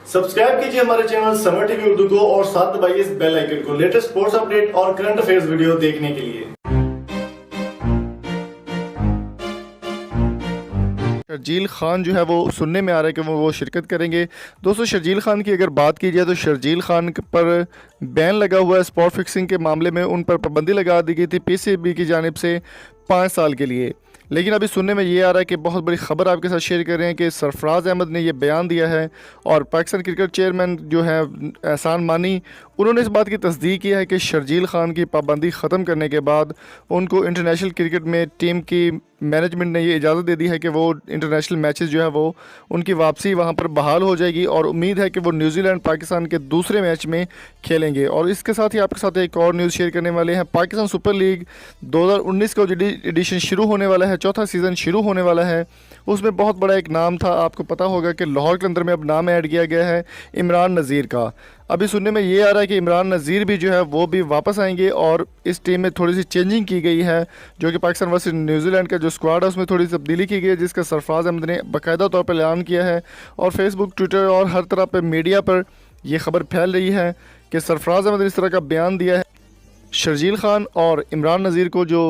Subscribe कीजिए हमारे channel summer TV Urdu को और साथ दबाइए इस बेल आइकन को लेटेस्ट स्पोर्ट्स अपडेट और करंट अफेयर्स वीडियो देखने के लिए। शर्जील खान जो है वो सुनने में आ रहा है कि वो शिरकत करेंगे। दोस्तों, शर्जील खान की अगर बात की जाए तो शर्जील खान पर बैन लगा हुआ है स्पॉट फिक्सिंग के मामले में। उन पर पाबंदी लगा दी गई थी पीसीबी की जानिब से 5 साल के लिए। लेकिन अभी सुनने में ये आ रहा है कि बहुत बड़ी खबर आपके साथ शेयर कर रहे हैं कि सरफराज अहमद ने ये बयान दिया है और पाकिस्तान क्रिकेट चेयरमैन जो है एहसान मानी, उन्होंने इस बात की तस्दीक की है कि शर्जील खान की पाबंदी ख़त्म करने के बाद उनको इंटरनेशनल क्रिकेट में टीम की मैनेजमेंट ने ये इजाज़त दे दी है कि वो इंटरनेशनल मैचेस जो है वो उनकी वापसी वहाँ पर बहाल हो जाएगी और उम्मीद है कि वो न्यूजीलैंड पाकिस्तान के दूसरे मैच में खेलेंगे। और इसके साथ ही आपके साथ एक और न्यूज़ शेयर करने वाले हैं। पाकिस्तान सुपर लीग 2019 का जो एडिशन शुरू होने वाला है, चौथा सीज़न शुरू होने वाला है, उसमें बहुत बड़ा एक नाम था। आपको पता होगा कि लाहौर के अंदर में अब नाम ऐड किया गया है इमरान नज़ीर का। अभी सुनने में ये आ रहा है कि इमरान नज़ीर भी जो है वो भी वापस आएंगे और इस टीम में थोड़ी सी चेंजिंग की गई है, जो कि पाकिस्तान वर्सेस न्यूजीलैंड का जो स्क्वाड है उसमें थोड़ी सी तब्दीली की गई है, जिसका सरफराज अहमद ने बाकायदा तौर पर ऐलान किया है। और फेसबुक, ट्विटर और हर तरह पर मीडिया पर यह खबर फैल रही है कि सरफराज अहमद ने इस तरह का बयान दिया है। शर्जील खान और इमरान नज़ीर को जो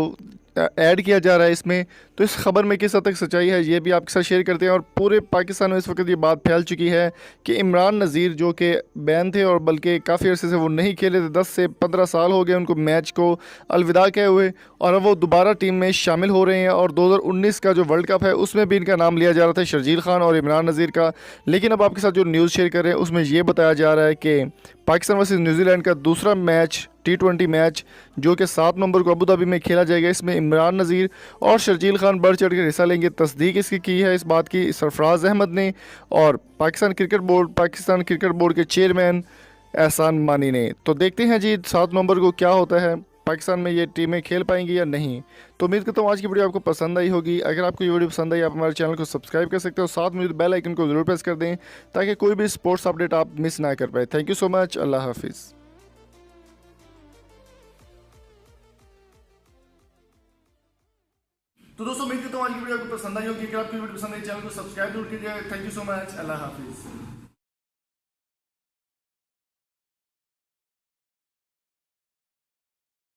ऐड किया जा रहा है इसमें, तो इस खबर में किस हद तक सच्चाई है ये भी आपके साथ शेयर करते हैं। और पूरे पाकिस्तान में इस वक्त ये बात फैल चुकी है कि इमरान नज़ीर जो कि बैन थे और बल्कि काफ़ी अरसे से वो नहीं खेले थे, 10 से 15 साल हो गए उनको मैच को अलविदा कहे हुए, और अब वो दोबारा टीम में शामिल हो रहे हैं। और 2019 का जो वर्ल्ड कप है उसमें भी इनका नाम लिया जा रहा था, शर्जील खान और इमरान नज़ीर का। लेकिन अब आपके साथ जो न्यूज़ शेयर कर रहे हैं उसमें ये बताया जा रहा है कि पाकिस्तान वर्सेस न्यूजीलैंड का दूसरा मैच T20 मैच जो कि 7 नवंबर को अबू धाबी में खेला जाएगा, इसमें इमरान नज़ीर और शर्जील खान बढ़ चढ़ कर हिस्सा लेंगे। तस्दीक इसकी की है इस बात की सरफराज अहमद ने और पाकिस्तान क्रिकेट बोर्ड के चेयरमैन एहसान मानी ने। तो देखते हैं जी 7 नवंबर को क्या होता है, पाकिस्तान में ये टीमें खेल पाएंगी या नहीं। तो उम्मीद करता हूँ आज की वीडियो आपको पसंद आई होगी। अगर आपको ये वीडियो पसंद आई, आप हमारे चैनल को सब्सक्राइब कर सकते हो, साथ में बेल आइकन को जरूर प्रेस कर दें ताकि कोई भी स्पोर्ट्स अपडेट आप मिस ना कर पाए। Thank you so much. अल्लाह हाफिज़। तो दोस्तों, उम्मीद करता हूँ आज की वीडियो आपको पसंद आई होगी। अगर आपकी वीडियो पसंद आई, चैनल को सब्सक्राइब जरूर कीजिएगा। Thank you so much. अल्लाह हाफिज़।